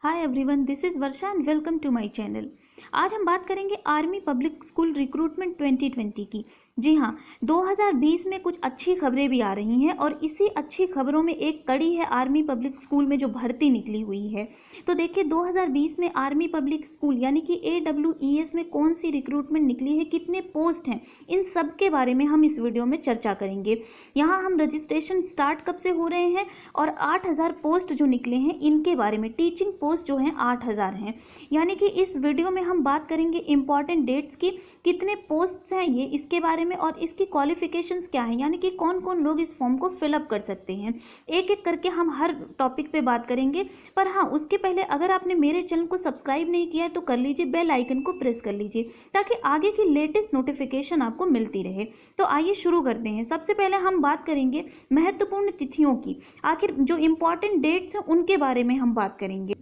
Hi everyone, this is Varsha and welcome to my channel. आज हम बात करेंगे आर्मी पब्लिक स्कूल रिक्रूटमेंट 2020 की। जी हाँ, 2020 में कुछ अच्छी खबरें भी आ रही हैं और इसी अच्छी खबरों में एक कड़ी है आर्मी पब्लिक स्कूल में जो भर्ती निकली हुई है। तो देखिए 2020 में आर्मी पब्लिक स्कूल यानी कि AWES में कौन सी रिक्रूटमेंट निकली है, कितने पोस्ट हैं, इन सब के बारे में हम इस वीडियो में चर्चा करेंगे। यहाँ हम रजिस्ट्रेशन स्टार्ट कब से हो रहे हैं और 8000 पोस्ट जो निकले हैं इनके बारे में। टीचिंग पोस्ट जो हैं 8000 हैं। यानी कि इस वीडियो में हम बात करेंगे इंपॉर्टेंट डेट्स की, कितने पोस्ट्स हैं ये, इसके बारे में, और इसकी क्वालिफिकेशंस क्या है, यानी कि कौन कौन लोग इस फॉर्म को फिलअप कर सकते हैं। एक एक करके हम हर टॉपिक पे बात करेंगे। पर हाँ, उसके पहले अगर आपने मेरे चैनल को सब्सक्राइब नहीं किया है तो कर लीजिए, बेल आइकन को प्रेस कर लीजिए ताकि आगे की लेटेस्ट नोटिफिकेशन आपको मिलती रहे। तो आइए शुरू करते हैं। सबसे पहले हम बात करेंगे महत्वपूर्ण तिथियों की। आखिर जो इम्पॉर्टेंट डेट्स हैं उनके बारे में हम बात करेंगे।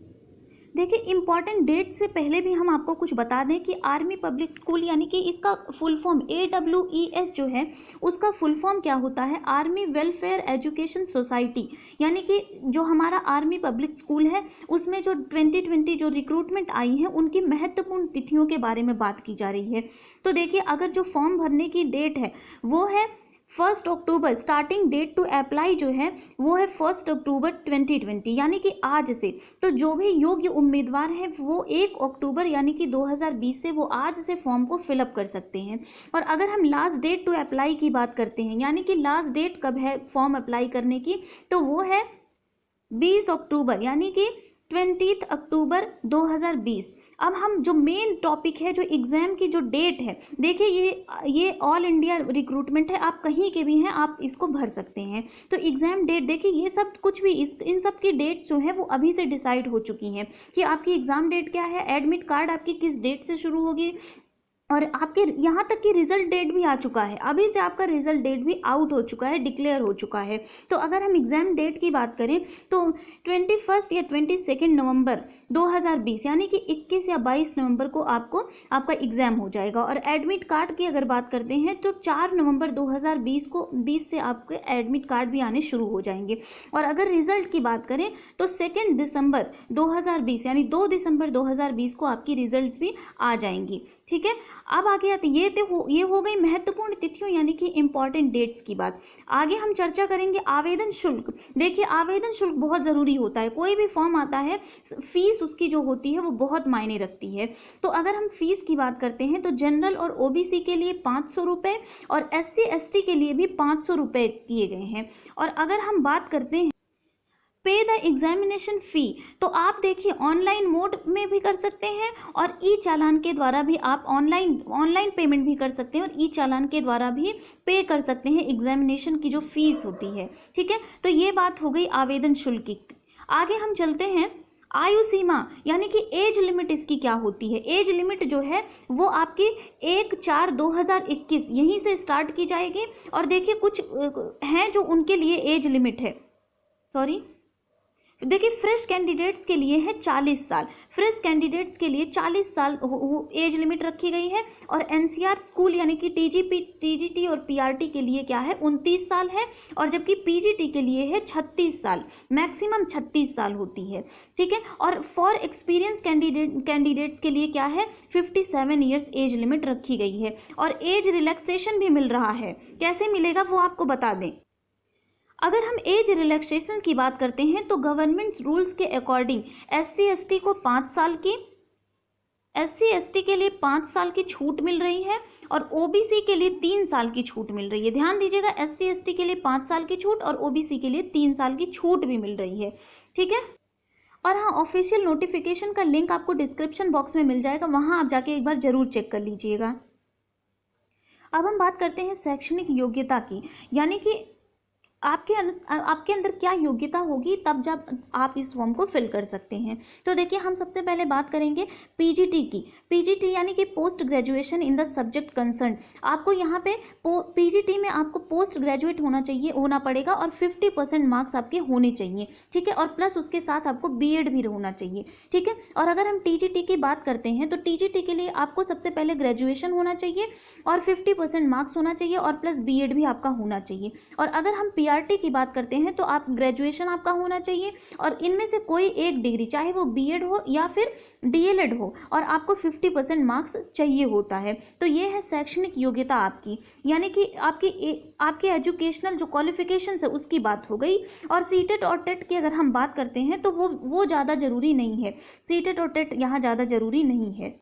देखिए, इम्पॉर्टेंट डेट से पहले भी हम आपको कुछ बता दें कि आर्मी पब्लिक स्कूल यानी कि इसका फुल फॉर्म AWES जो है उसका फुल फॉर्म क्या होता है, आर्मी वेलफेयर एजुकेशन सोसाइटी। यानी कि जो हमारा आर्मी पब्लिक स्कूल है उसमें जो 2020 जो रिक्रूटमेंट आई है उनकी महत्वपूर्ण तिथियों के बारे में बात की जा रही है। तो देखिए, अगर जो फॉर्म भरने की डेट है वो है 1 अक्टूबर, स्टार्टिंग डेट टू अप्लाई जो है वो है 1 अक्टूबर 2020 यानी कि आज से। तो जो भी योग्य उम्मीदवार हैं वो 1 अक्टूबर यानी कि 2020 से वो आज से फॉर्म को फिलअप कर सकते हैं। और अगर हम लास्ट डेट टू अप्लाई की बात करते हैं, यानी कि लास्ट डेट कब है फॉर्म अप्लाई करने की, तो वो है 20 अक्टूबर यानी कि 20 अक्टूबर 2020। अब हम जो मेन टॉपिक है, जो एग्ज़ाम की जो डेट है, देखिए ये ऑल इंडिया रिक्रूटमेंट है, आप कहीं के भी हैं आप इसको भर सकते हैं। तो एग्ज़ाम डेट देखिए, ये सब कुछ भी इन सब की डेट जो है वो अभी से डिसाइड हो चुकी हैं कि आपकी एग्ज़ाम डेट क्या है, एडमिट कार्ड आपकी किस डेट से शुरू होगी, और आपके यहाँ तक कि रिजल्ट डेट भी आ चुका है। अभी से आपका रिजल्ट डेट भी आउट हो चुका है, डिक्लेयर हो चुका है। तो अगर हम एग्ज़ाम डेट की बात करें तो 21 या 22 नवंबर 2020 यानी कि 21 या 22 नवंबर को आपका एग्ज़ाम हो जाएगा। और एडमिट कार्ड की अगर बात करते हैं तो 4 नवंबर 2020 से आपके एडमिट कार्ड भी आने शुरू हो जाएंगे। और अगर रिजल्ट की बात करें तो 2 दिसंबर 2020 यानी 2 दिसंबर 2020 को आपकी रिजल्ट्स भी आ जाएंगी। ठीक है, अब आगे आते ये हो गई महत्वपूर्ण तिथियों यानी कि इंपॉर्टेंट डेट्स की बात। आगे हम चर्चा करेंगे आवेदन शुल्क। देखिए, आवेदन शुल्क बहुत ज़रूरी होता है। कोई भी फॉर्म आता है, फीस उसकी जो होती है वो बहुत मायने रखती है। तो अगर हम फीस की बात करते हैं तो जनरल और OBC के लिए 500 रुपये और SC ST के लिए भी 500 रुपये किए गए हैं। और अगर हम बात करते हैं पे द एग्जामिनेशन फ़ी, तो आप देखिए ऑनलाइन मोड में भी कर सकते हैं और ई चालान के द्वारा भी आप ऑनलाइन पेमेंट भी कर सकते हैं और ई चालान के द्वारा भी पे कर सकते हैं एग्जामिनेशन की जो फीस होती है। ठीक है, तो ये बात हो गई आवेदन शुल्क की। आगे हम चलते हैं आयु सीमा यानी कि एज लिमिट इसकी क्या होती है। एज लिमिट जो है वो आपकी 1/4/2021 यहीं से स्टार्ट की जाएगी। और देखिए कुछ हैं जो उनके लिए एज लिमिट है, देखिए फ्रेश कैंडिडेट्स के लिए है 40 साल। फ्रेश कैंडिडेट्स के लिए 40 साल एज लिमिट रखी गई है। और NCR स्कूल यानी कि TGT और PRT के लिए क्या है, 29 साल है। और जबकि PGT के लिए है 36 साल, मैक्सिमम 36 साल होती है। ठीक है, और फॉर एक्सपीरियंस कैंडिडेट्स के लिए क्या है, 57 ईयर्स एज लिमिट रखी गई है। और एज रिलैक्सेशन भी मिल रहा है। कैसे मिलेगा वो आपको बता दें। अगर हम एज रिलैक्सेशन की बात करते हैं तो गवर्नमेंट रूल्स के अकॉर्डिंग SC ST को 5 साल की, SC ST के लिए 5 साल की छूट मिल रही है और OBC के लिए 3 साल की छूट मिल रही है। ध्यान दीजिएगा, SC ST के लिए 5 साल की छूट और OBC के लिए 3 साल की छूट भी मिल रही है। ठीक है, और हाँ, ऑफिशियल नोटिफिकेशन का लिंक आपको डिस्क्रिप्शन बॉक्स में मिल जाएगा, वहाँ आप जाके एक बार ज़रूर चेक कर लीजिएगा। अब हम बात करते हैं शैक्षणिक योग्यता की, यानी कि आपके अंदर क्या योग्यता होगी तब जब आप इस फॉर्म को फिल कर सकते हैं। तो देखिए, हम सबसे पहले बात करेंगे PGT की। PGT यानी कि post graduation in the subject concern. आपको यहाँ पे PGT में आपको पोस्ट ग्रेजुएट होना पड़ेगा और 50% मार्क्स आपके होने चाहिए। ठीक है, और प्लस उसके साथ आपको BEd भी होना चाहिए। ठीक है, और अगर हम TGT की बात करते हैं तो TGT के लिए आपको सबसे पहले ग्रेजुएशन होना चाहिए और 50% मार्क्स होना चाहिए और प्लस BEd भी आपका होना चाहिए। और अगर हम पीआरटी की बात करते हैं तो आप ग्रेजुएशन आपका होना चाहिए और इनमें से कोई एक डिग्री, चाहे वो बीएड हो या फिर डीएलएड हो, और आपको 50% मार्क्स चाहिए होता है। तो ये है शैक्षणिक योग्यता आपकी, यानी कि आपकी एजुकेशनल जो क्वालिफिकेशंस है उसकी बात हो गई। और सीटेट और टेट की अगर हम बात करते हैं तो वो ज़्यादा ज़रूरी नहीं है, सीटेट और टेट यहाँ ज़्यादा ज़रूरी नहीं है।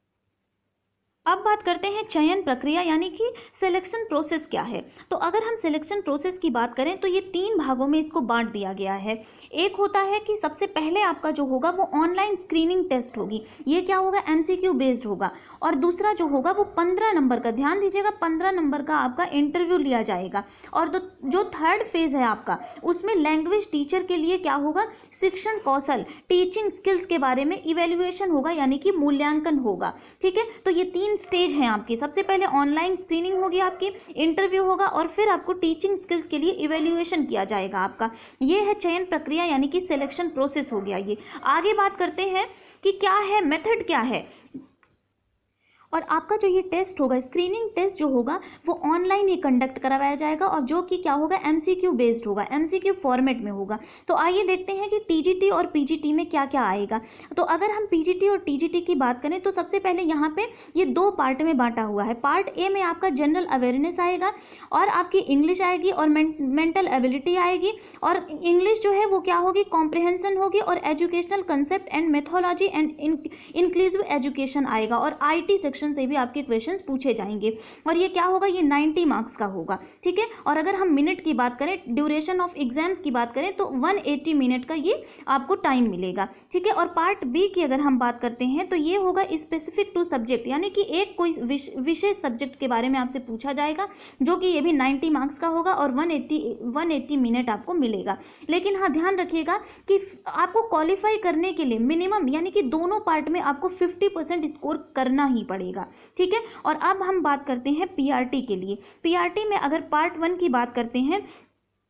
अब बात करते हैं चयन प्रक्रिया यानी कि सिलेक्शन प्रोसेस क्या है। तो अगर हम सिलेक्शन प्रोसेस की बात करें तो ये 3 भागों में इसको बांट दिया गया है। एक होता है कि सबसे पहले आपका जो होगा वो ऑनलाइन स्क्रीनिंग टेस्ट होगी, ये क्या होगा, एमसीक्यू बेस्ड होगा। और दूसरा जो होगा वो 15 नंबर का, ध्यान दीजिएगा, 15 नंबर का आपका इंटरव्यू लिया जाएगा। और जो थर्ड फेज है आपका, उसमें लैंग्वेज टीचर के लिए क्या होगा, शिक्षण कौशल, टीचिंग स्किल्स के बारे में इवेल्युएशन होगा, यानी कि मूल्यांकन होगा। ठीक है, तो ये 3 स्टेज हैं आपकी। सबसे पहले ऑनलाइन स्क्रीनिंग होगी आपकी, इंटरव्यू होगा और फिर आपको टीचिंग स्किल्स के लिए इवैल्यूएशन किया जाएगा आपका। ये है चयन प्रक्रिया यानी कि सिलेक्शन प्रोसेस हो गया। ये आगे बात करते हैं कि क्या है, मेथड क्या है। और आपका जो ये टेस्ट होगा, स्क्रीनिंग टेस्ट जो होगा वो ऑनलाइन ही कंडक्ट करवाया जाएगा और जो कि क्या होगा, एमसीक्यू बेस्ड होगा, एमसीक्यू फॉर्मेट में होगा। तो आइए देखते हैं कि टीजीटी और पीजीटी में क्या क्या आएगा। तो अगर हम पीजीटी और टीजीटी की बात करें तो सबसे पहले यहाँ पे ये 2 पार्ट में बांटा हुआ है। पार्ट ए में आपका जनरल अवेयरनेस आएगा और आपकी इंग्लिश आएगी और मेंटल एबिलिटी आएगी। और इंग्लिश जो है वो क्या होगी, कॉम्प्रिहेंशन होगी और educational concept and methodology and inclusive education आएगा। और आईटी सेक्शन से भी आपके क्वेश्चंस पूछे जाएंगे और ये क्या होगा, ये 90 मार्क्स का होगा। ठीक है, और अगर हम मिनट की बात करें, ड्यूरेशन ऑफ एग्जाम्स की बात करें तो 180 मिनट का ये आपको टाइम मिलेगा। ठीक है, और पार्ट बी की अगर हम बात करते हैं तो ये होगा स्पेसिफिक टू सब्जेक्ट, यानी कि एक कोई विशेष सब्जेक्ट के बारे में आपसे पूछा जाएगा जो कि ये भी 90 मार्क्स का होगा और 180 मिनट आपको मिलेगा। लेकिन हाँ, ध्यान रखिएगा कि आपको क्वालिफाई करने के लिए मिनिमम, यानी कि दोनों पार्ट में आपको 50% स्कोर करना ही पड़ेगा। ठीक है, और अब हम बात करते हैं पीआरटी के लिए। पीआरटी में अगर पार्ट 1 की बात करते हैं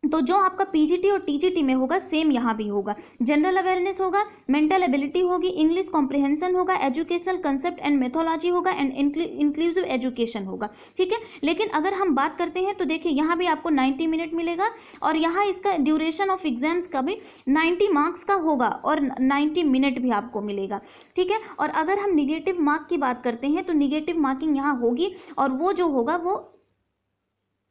तो जो आपका पीजीटी और टीजीटी में होगा सेम यहाँ भी होगा। जनरल अवेयरनेस होगा, मेंटल एबिलिटी होगी, इंग्लिश कॉम्प्रिहेंशन होगा, एजुकेशनल कंसेप्ट एंड मेथोलॉजी होगा एंड इंक्लूसिव एजुकेशन होगा। ठीक है, लेकिन अगर हम बात करते हैं तो देखिए यहाँ भी आपको 90 मिनट मिलेगा और यहाँ इसका ड्यूरेशन ऑफ एग्जाम्स का भी 90 मार्क्स का होगा और 90 मिनट भी आपको मिलेगा। ठीक है, और अगर हम निगेटिव मार्क की बात करते हैं तो निगेटिव मार्किंग यहाँ होगी और वो जो होगा वो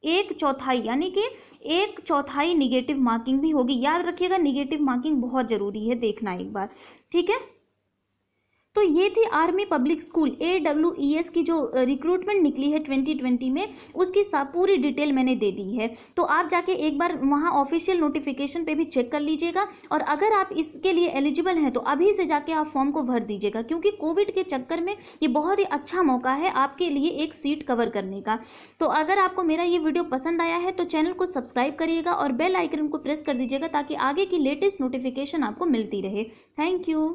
1/4, यानी कि 1/4 निगेटिव मार्किंग भी होगी। याद रखिएगा, निगेटिव मार्किंग बहुत ज़रूरी है, देखना एक बार। ठीक है, तो ये थी आर्मी पब्लिक स्कूल AWES की जो रिक्रूटमेंट निकली है 2020 में, उसकी पूरी डिटेल मैंने दे दी है। तो आप जाके एक बार वहाँ ऑफिशियल नोटिफिकेशन पे भी चेक कर लीजिएगा और अगर आप इसके लिए एलिजिबल हैं तो अभी से जाके आप फॉर्म को भर दीजिएगा, क्योंकि कोविड के चक्कर में ये बहुत ही अच्छा मौका है आपके लिए एक सीट कवर करने का। तो अगर आपको मेरा ये वीडियो पसंद आया है तो चैनल को सब्सक्राइब करिएगा और बेल आइकन को प्रेस कर दीजिएगा ताकि आगे की लेटेस्ट नोटिफिकेशन आपको मिलती रहे। Thank you.